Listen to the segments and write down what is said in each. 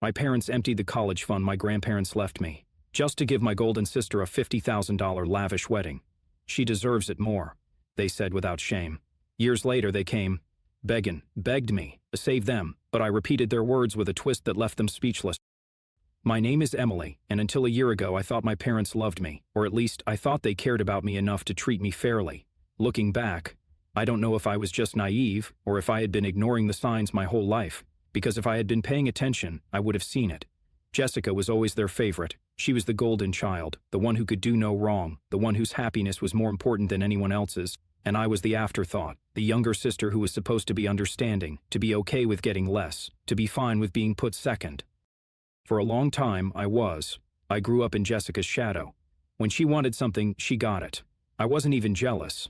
My parents emptied the college fund my grandparents left me, just to give my golden sister a $50,000 lavish wedding. She deserves it more, they said without shame. Years later they came, begged me to save them, but I repeated their words with a twist that left them speechless. My name is Emily, and until a year ago I thought my parents loved me, or at least I thought they cared about me enough to treat me fairly. Looking back, I don't know if I was just naive or if I had been ignoring the signs my whole life, because if I had been paying attention, I would have seen it. Jessica was always their favorite. She was the golden child, the one who could do no wrong, the one whose happiness was more important than anyone else's, and I was the afterthought, the younger sister who was supposed to be understanding, to be okay with getting less, to be fine with being put second. For a long time, I grew up in Jessica's shadow. When she wanted something, she got it. I wasn't even jealous.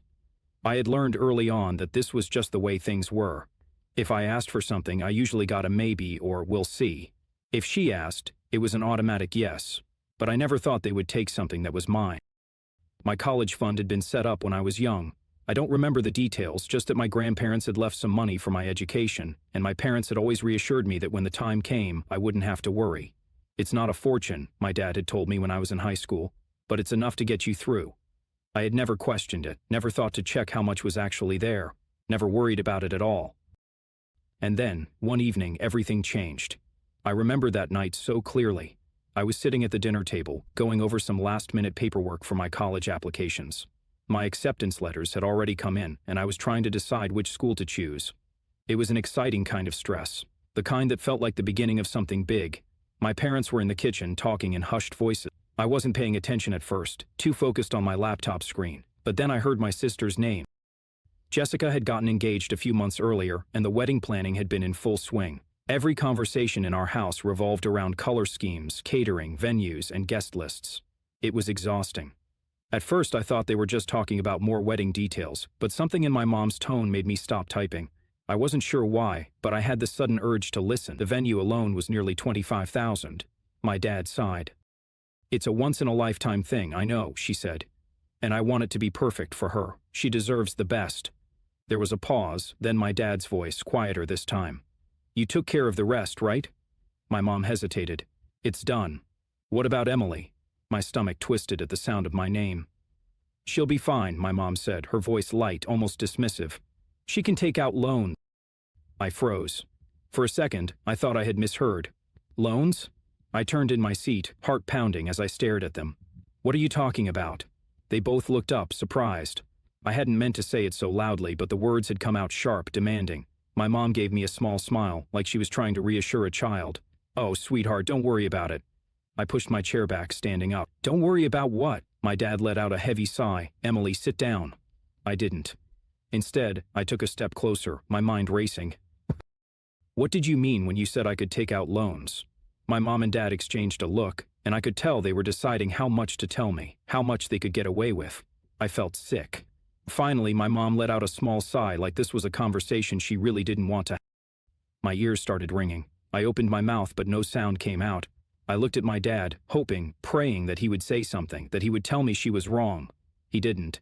I had learned early on that this was just the way things were. If I asked for something, I usually got a maybe or we'll see. If she asked, it was an automatic yes. But I never thought they would take something that was mine. My college fund had been set up when I was young. I don't remember the details, just that my grandparents had left some money for my education, and my parents had always reassured me that when the time came, I wouldn't have to worry. It's not a fortune, my dad had told me when I was in high school, but it's enough to get you through. I had never questioned it, never thought to check how much was actually there, never worried about it at all. And then, one evening, everything changed. I remember that night so clearly. I was sitting at the dinner table, going over some last-minute paperwork for my college applications. My acceptance letters had already come in, and I was trying to decide which school to choose. It was an exciting kind of stress, the kind that felt like the beginning of something big. My parents were in the kitchen talking in hushed voices. I wasn't paying attention at first, too focused on my laptop screen, but then I heard my sister's name. Jessica had gotten engaged a few months earlier, and the wedding planning had been in full swing. Every conversation in our house revolved around color schemes, catering, venues, and guest lists. It was exhausting. At first, I thought they were just talking about more wedding details, but something in my mom's tone made me stop typing. I wasn't sure why, but I had this sudden urge to listen. The venue alone was nearly $25,000. My dad sighed. "It's a once-in-a-lifetime thing, I know," she said. "And I want it to be perfect for her. She deserves the best." There was a pause, then my dad's voice, quieter this time. "You took care of the rest, right?" My mom hesitated. "It's done." "What about Emily?" My stomach twisted at the sound of my name. "She'll be fine," my mom said, her voice light, almost dismissive. "She can take out loans." I froze. For a second, I thought I had misheard. "Loans?" I turned in my seat, heart pounding as I stared at them. "What are you talking about?" They both looked up, surprised. I hadn't meant to say it so loudly, but the words had come out sharp, demanding. My mom gave me a small smile, like she was trying to reassure a child. "Oh, sweetheart, don't worry about it." I pushed my chair back, standing up. "Don't worry about what?" My dad let out a heavy sigh. "Emily, sit down." I didn't. Instead, I took a step closer, my mind racing. "What did you mean when you said I could take out loans?" My mom and dad exchanged a look, and I could tell they were deciding how much to tell me, how much they could get away with. I felt sick. Finally, my mom let out a small sigh, like this was a conversation she really didn't want to have. My ears started ringing. I opened my mouth, but no sound came out. I looked at my dad, hoping, praying that he would say something, that he would tell me she was wrong. He didn't.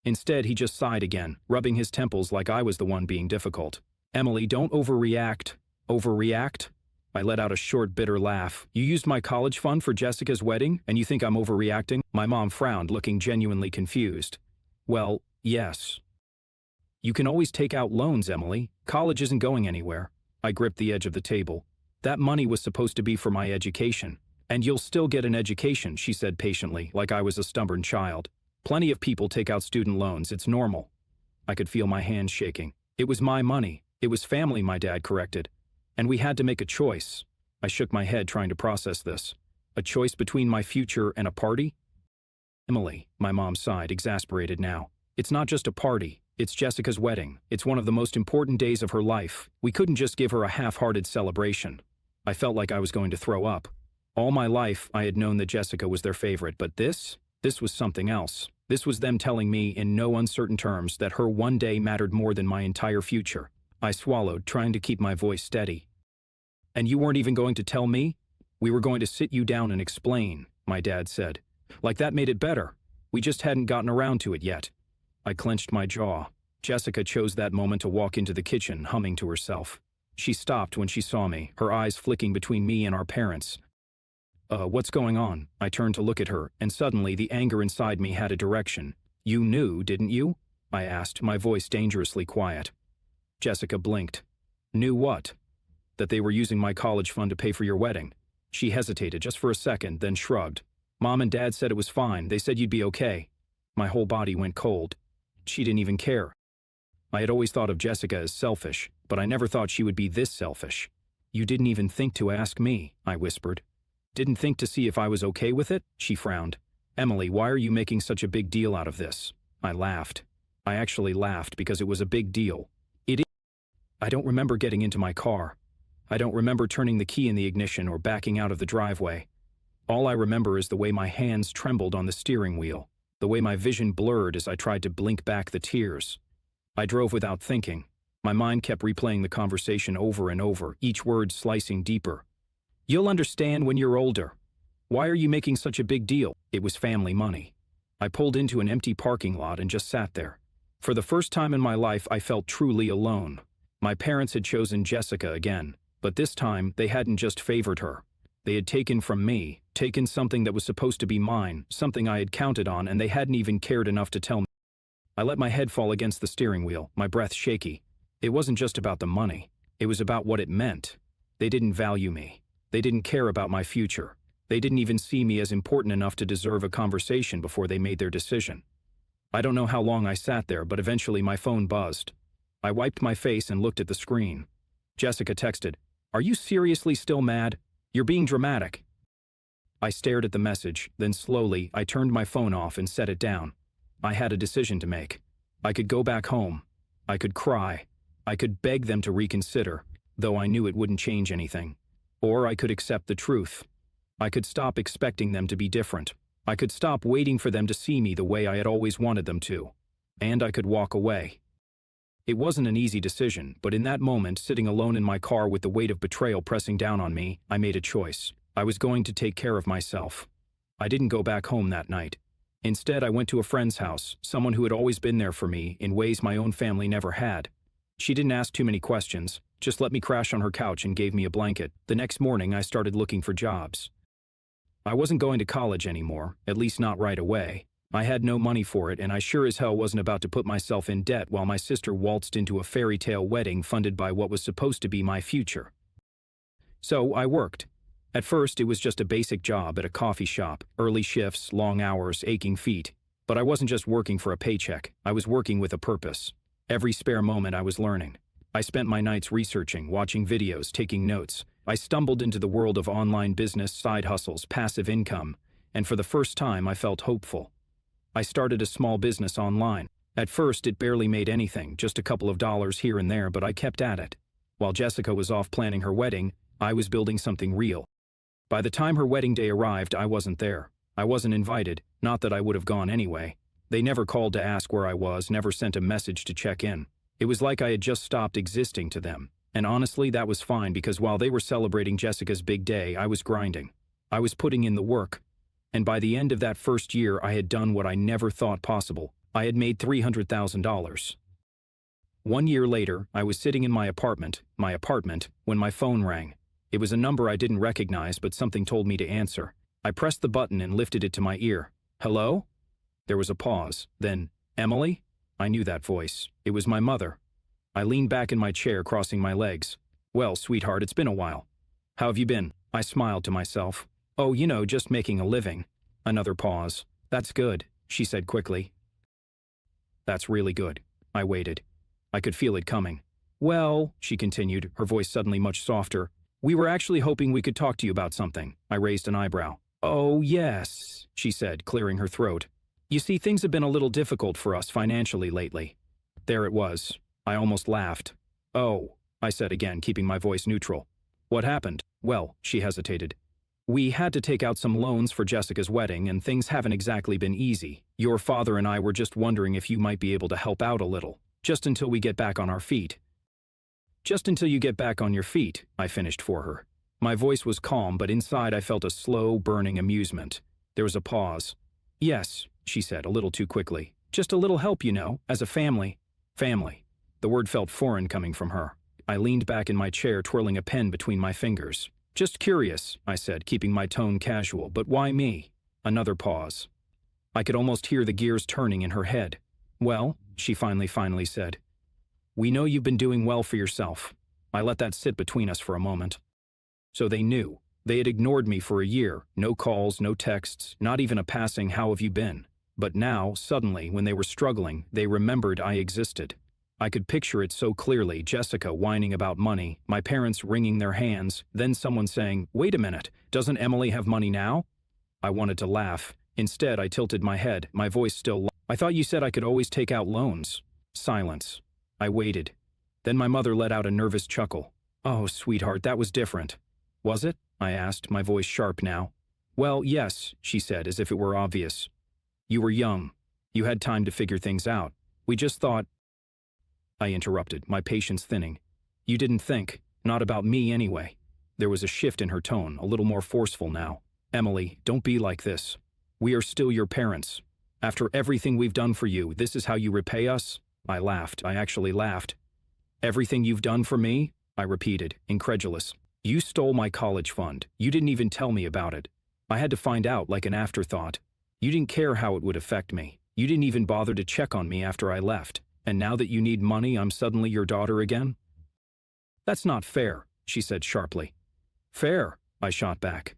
Instead, he just sighed again, rubbing his temples like I was the one being difficult. "Emily, don't overreact." "Overreact?" I let out a short, bitter laugh. "You used my college fund for Jessica's wedding, and you think I'm overreacting?" My mom frowned, looking genuinely confused. "Well, yes. You can always take out loans, Emily. College isn't going anywhere." I gripped the edge of the table. "That money was supposed to be for my education. And you'll still get an education," she said patiently, like I was a stubborn child. "Plenty of people take out student loans, it's normal." I could feel my hands shaking. "It was my money. It was family," my dad corrected. "And we had to make a choice." I shook my head, trying to process this. "A choice between my future and a party?" "Emily," my mom sighed, exasperated now. "It's not just a party. It's Jessica's wedding. It's one of the most important days of her life. We couldn't just give her a half-hearted celebration." I felt like I was going to throw up. All my life, I had known that Jessica was their favorite, but this was something else. This was them telling me in no uncertain terms that her one day mattered more than my entire future. I swallowed, trying to keep my voice steady. "And you weren't even going to tell me?" "We were going to sit you down and explain," my dad said. "Like that made it better. We just hadn't gotten around to it yet." I clenched my jaw. Jessica chose that moment to walk into the kitchen, humming to herself. She stopped when she saw me, her eyes flicking between me and our parents. What's going on?" I turned to look at her, and suddenly the anger inside me had a direction. "You knew, didn't you?" I asked, my voice dangerously quiet. Jessica blinked. "Knew what?" "That they were using my college fund to pay for your wedding." She hesitated just for a second, then shrugged. "Mom and Dad said it was fine. They said you'd be okay." My whole body went cold. She didn't even care. I had always thought of Jessica as selfish, but I never thought she would be this selfish. "You didn't even think to ask me," I whispered. "Didn't think to see if I was okay with it?" She frowned. "Emily, why are you making such a big deal out of this?" I laughed. I actually laughed because it was a big deal. It is. I don't remember getting into my car. I don't remember turning the key in the ignition or backing out of the driveway. All I remember is the way my hands trembled on the steering wheel, the way my vision blurred as I tried to blink back the tears. I drove without thinking. My mind kept replaying the conversation over and over, each word slicing deeper. "You'll understand when you're older. Why are you making such a big deal?" It was family money. I pulled into an empty parking lot and just sat there. For the first time in my life, I felt truly alone. My parents had chosen Jessica again, but this time they hadn't just favored her. They had taken from me, taken something that was supposed to be mine, something I had counted on, and they hadn't even cared enough to tell me. I let my head fall against the steering wheel, my breath shaky. It wasn't just about the money. It was about what it meant. They didn't value me. They didn't care about my future. They didn't even see me as important enough to deserve a conversation before they made their decision. I don't know how long I sat there, but eventually my phone buzzed. I wiped my face and looked at the screen. Jessica texted, "Are you seriously still mad? You're being dramatic." I stared at the message, then slowly I turned my phone off and set it down. I had a decision to make. I could go back home. I could cry. I could beg them to reconsider, though I knew it wouldn't change anything. Or I could accept the truth. I could stop expecting them to be different. I could stop waiting for them to see me the way I had always wanted them to. And I could walk away. It wasn't an easy decision, but in that moment, sitting alone in my car with the weight of betrayal pressing down on me, I made a choice. I was going to take care of myself. I didn't go back home that night. Instead, I went to a friend's house, someone who had always been there for me in ways my own family never had. She didn't ask too many questions, just let me crash on her couch and gave me a blanket. The next morning, I started looking for jobs. I wasn't going to college anymore, at least not right away. I had no money for it, and I sure as hell wasn't about to put myself in debt while my sister waltzed into a fairy tale wedding funded by what was supposed to be my future. So I worked. At first, it was just a basic job at a coffee shop, early shifts, long hours, aching feet. But I wasn't just working for a paycheck. I was working with a purpose. Every spare moment I was learning. I spent my nights researching, watching videos, taking notes. I stumbled into the world of online business, side hustles, passive income, and for the first time I felt hopeful. I started a small business online. At first it barely made anything, just a couple of dollars here and there, but I kept at it. While Jessica was off planning her wedding, I was building something real. By the time her wedding day arrived, I wasn't there. I wasn't invited, not that I would have gone anyway. They never called to ask where I was, never sent a message to check in. It was like I had just stopped existing to them. And honestly, that was fine because while they were celebrating Jessica's big day, I was grinding. I was putting in the work. And by the end of that first year, I had done what I never thought possible. I had made $300,000. 1 year later, I was sitting in my apartment, when my phone rang. It was a number I didn't recognize, but something told me to answer. I pressed the button and lifted it to my ear. "Hello?" There was a pause. Then, "Emily?" I knew that voice. It was my mother. I leaned back in my chair, crossing my legs. "Well, sweetheart, it's been a while. How have you been?" I smiled to myself. "Oh, just making a living." Another pause. "That's good," she said quickly. "That's really good." I waited. I could feel it coming. "Well," she continued, her voice suddenly much softer, "we were actually hoping we could talk to you about something." I raised an eyebrow. "Oh, yes," she said, clearing her throat. "You see, things have been a little difficult for us financially lately." There it was. I almost laughed. "Oh," I said again, keeping my voice neutral. "What happened?" "Well," she hesitated. "We had to take out some loans for Jessica's wedding, and things haven't exactly been easy. Your father and I were just wondering if you might be able to help out a little, just until we get back on our feet." "Just until you get back on your feet," I finished for her. My voice was calm, but inside I felt a slow, burning amusement. There was a pause. "Yes," she said, a little too quickly. "Just a little help, as a family." Family. The word felt foreign coming from her. I leaned back in my chair, twirling a pen between my fingers. Just curious, I said, keeping my tone casual, but why me? Another pause. I could almost hear the gears turning in her head. Well, she finally said. We know you've been doing well for yourself. I let that sit between us for a moment. So they knew. They had ignored me for a year. No calls, no texts, not even a passing "how have you been?" But now, suddenly, when they were struggling, they remembered I existed. I could picture it so clearly, Jessica whining about money, my parents wringing their hands, then someone saying, "Wait a minute, doesn't Emily have money now?" I wanted to laugh. Instead, I tilted my head, my voice still low. "I thought you said I could always take out loans." Silence. I waited. Then my mother let out a nervous chuckle. "Oh, sweetheart, that was different." "Was it?" I asked, my voice sharp now. "Well, yes," she said, as if it were obvious. "You were young. You had time to figure things out. We just thought—" I interrupted, my patience thinning. "You didn't think. Not about me, anyway." There was a shift in her tone, a little more forceful now. "Emily, don't be like this. We are still your parents. After everything we've done for you, this is how you repay us?" I laughed. I actually laughed. "Everything you've done for me?" I repeated, incredulous. "You stole my college fund. You didn't even tell me about it. I had to find out like an afterthought. You didn't care how it would affect me. You didn't even bother to check on me after I left. And now that you need money, I'm suddenly your daughter again?" "That's not fair," she said sharply. "Fair," I shot back.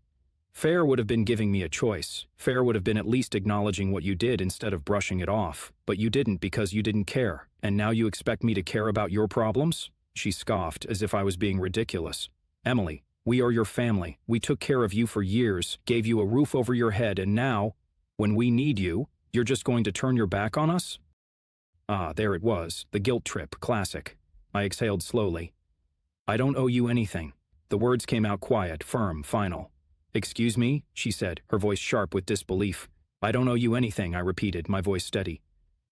"Fair would have been giving me a choice. Fair would have been at least acknowledging what you did instead of brushing it off. But you didn't because you didn't care. And now you expect me to care about your problems?" She scoffed, as if I was being ridiculous. "Emily, we are your family. We took care of you for years, gave you a roof over your head, and now, when we need you, you're just going to turn your back on us?" Ah, there it was, the guilt trip, classic. I exhaled slowly. "I don't owe you anything." The words came out quiet, firm, final. "Excuse me?" she said, her voice sharp with disbelief. "I don't owe you anything," I repeated, my voice steady.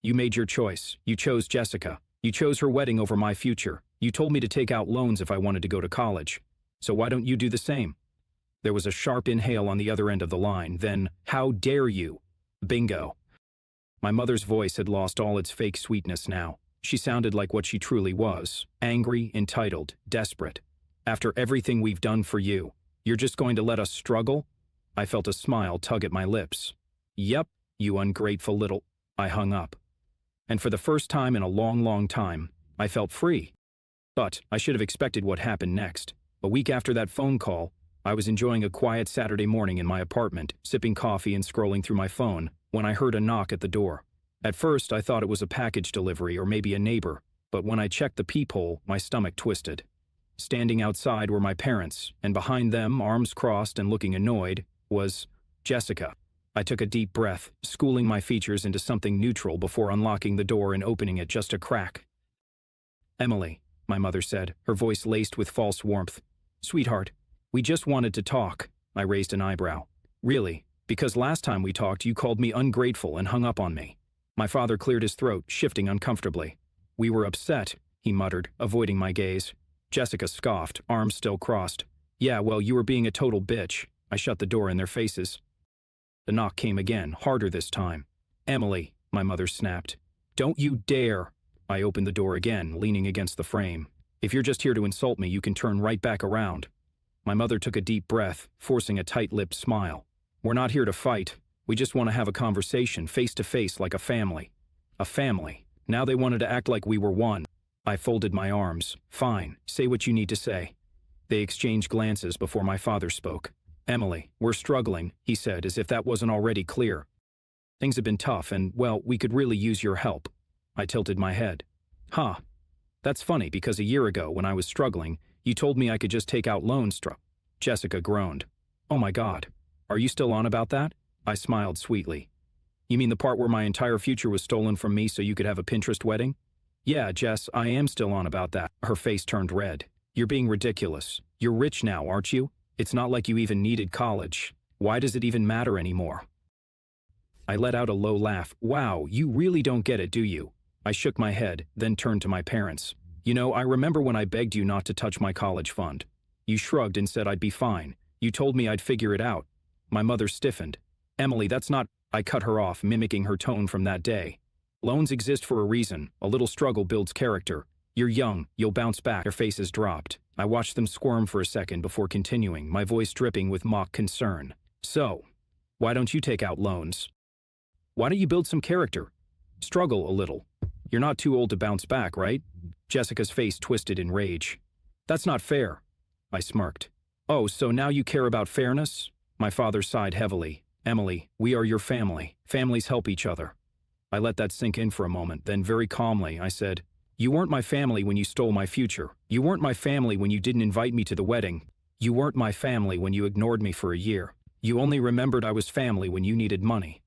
"You made your choice. You chose Jessica. You chose her wedding over my future. You told me to take out loans if I wanted to go to college. So why don't you do the same?" There was a sharp inhale on the other end of the line, then, "How dare you?" Bingo. My mother's voice had lost all its fake sweetness now. She sounded like what she truly was, angry, entitled, desperate. "After everything we've done for you, you're just going to let us struggle?" I felt a smile tug at my lips. "Yep, you ungrateful little—" I hung up. And for the first time in a long time, I felt free. But I should have expected what happened next. A week after that phone call, I was enjoying a quiet Saturday morning in my apartment, sipping coffee and scrolling through my phone, when I heard a knock at the door. At first, I thought it was a package delivery or maybe a neighbor, but when I checked the peephole, my stomach twisted. Standing outside were my parents, and behind them, arms crossed and looking annoyed, was Jessica. I took a deep breath, schooling my features into something neutral before unlocking the door and opening it just a crack. "Emily," my mother said, her voice laced with false warmth. "Sweetheart, we just wanted to talk." I raised an eyebrow. "Really? Because last time we talked, you called me ungrateful and hung up on me." My father cleared his throat, shifting uncomfortably. "We were upset," he muttered, avoiding my gaze. Jessica scoffed, arms still crossed. "Yeah, well, you were being a total bitch." I shut the door in their faces. The knock came again, harder this time. "Emily," my mother snapped. "Don't you dare!" I opened the door again, leaning against the frame. "If you're just here to insult me, you can turn right back around." My mother took a deep breath, forcing a tight-lipped smile. "We're not here to fight. We just want to have a conversation, face to face, like a family." A family. Now they wanted to act like we were one. I folded my arms. "Fine, say what you need to say." They exchanged glances before my father spoke. "Emily, we're struggling," he said, as if that wasn't already clear. "Things have been tough and, well, we could really use your help." I tilted my head. "Huh. That's funny because a year ago, when I was struggling, you told me I could just take out loans." Jessica groaned. "Oh my God. Are you still on about that?" I smiled sweetly. "You mean the part where my entire future was stolen from me so you could have a Pinterest wedding?" "Yeah, Jess, I am still on about that." Her face turned red. "You're being ridiculous. You're rich now, aren't you? It's not like you even needed college. Why does it even matter anymore?" I let out a low laugh. "Wow, you really don't get it, do you?" I shook my head, then turned to my parents. "You know, I remember when I begged you not to touch my college fund. You shrugged and said I'd be fine. You told me I'd figure it out." My mother stiffened. "Emily, that's not—" I cut her off, mimicking her tone from that day. "Loans exist for a reason. A little struggle builds character. You're young, you'll bounce back. Their faces dropped. I watched them squirm for a second before continuing, my voice dripping with mock concern. So, why don't you take out loans? Why don't you build some character? Struggle a little. You're not too old to bounce back, right? Jessica's face twisted in rage. That's not fair. I smirked. Oh, so now you care about fairness? My father sighed heavily. Emily, we are your family. Families help each other. I let that sink in for a moment, then very calmly I said, you weren't my family when you stole my future. You weren't my family when you didn't invite me to the wedding. You weren't my family when you ignored me for a year. You only remembered I was family when you needed money.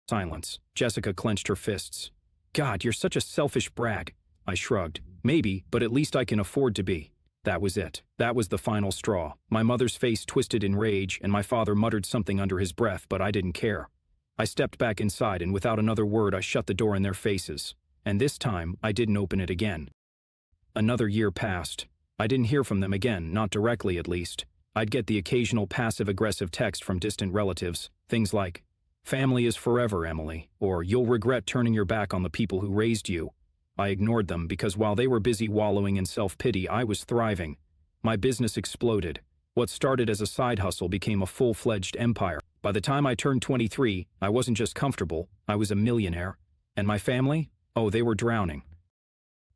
Silence. Jessica clenched her fists. God, you're such a selfish brag. I shrugged. Maybe, but at least I can afford to be. That was it. That was the final straw. My mother's face twisted in rage, and my father muttered something under his breath, but I didn't care. I stepped back inside, and without another word I shut the door in their faces. And this time, I didn't open it again. Another year passed. I didn't hear from them again, not directly at least. I'd get the occasional passive-aggressive text from distant relatives, things like, family is forever, Emily, or you'll regret turning your back on the people who raised you. I ignored them because while they were busy wallowing in self-pity, I was thriving. My business exploded. What started as a side hustle became a full-fledged empire. By the time I turned 23, I wasn't just comfortable, I was a millionaire. And my family? Oh, they were drowning.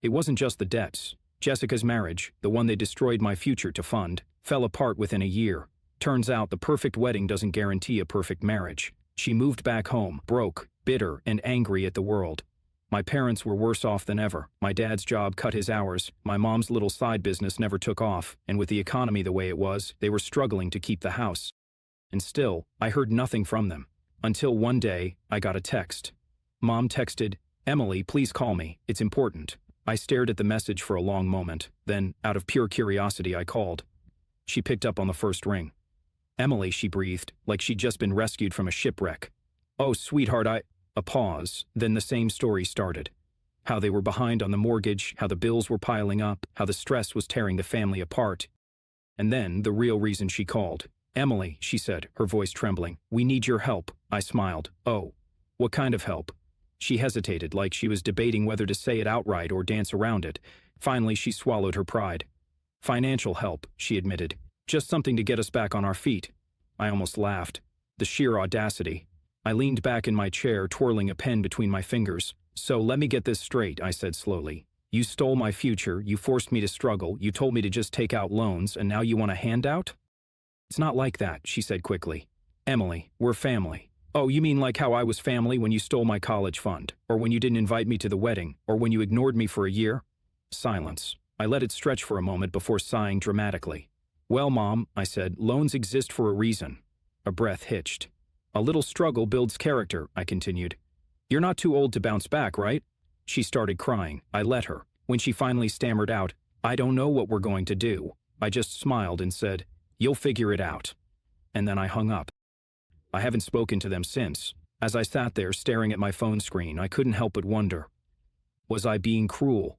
It wasn't just the debts. Jessica's marriage, the one they destroyed my future to fund, fell apart within a year. Turns out the perfect wedding doesn't guarantee a perfect marriage. She moved back home, broke, bitter, and angry at the world. My parents were worse off than ever. My dad's job cut his hours, my mom's little side business never took off, and with the economy the way it was, they were struggling to keep the house. And still, I heard nothing from them. Until one day, I got a text. Mom texted, Emily, please call me, it's important. I stared at the message for a long moment, then, out of pure curiosity, I called. She picked up on the first ring. Emily, she breathed, like she'd just been rescued from a shipwreck. Oh, sweetheart, A pause, then the same story started. How they were behind on the mortgage, how the bills were piling up, how the stress was tearing the family apart. And then, the real reason she called. Emily, she said, her voice trembling, we need your help. I smiled. Oh, what kind of help? She hesitated, like she was debating whether to say it outright or dance around it. Finally, she swallowed her pride. Financial help, she admitted. Just something to get us back on our feet. I almost laughed. The sheer audacity. I leaned back in my chair, twirling a pen between my fingers. So let me get this straight, I said slowly. You stole my future, you forced me to struggle, you told me to just take out loans, and now you want a handout? It's not like that, she said quickly. Emily, we're family. Oh, you mean like how I was family when you stole my college fund, or when you didn't invite me to the wedding, or when you ignored me for a year? Silence. I let it stretch for a moment before sighing dramatically. Well, Mom, I said, loans exist for a reason. A breath hitched. A little struggle builds character, I continued. You're not too old to bounce back, right? She started crying. I let her. When she finally stammered out, I don't know what we're going to do. I just smiled and said, you'll figure it out. And then I hung up. I haven't spoken to them since. As I sat there staring at my phone screen, I couldn't help but wonder. Was I being cruel?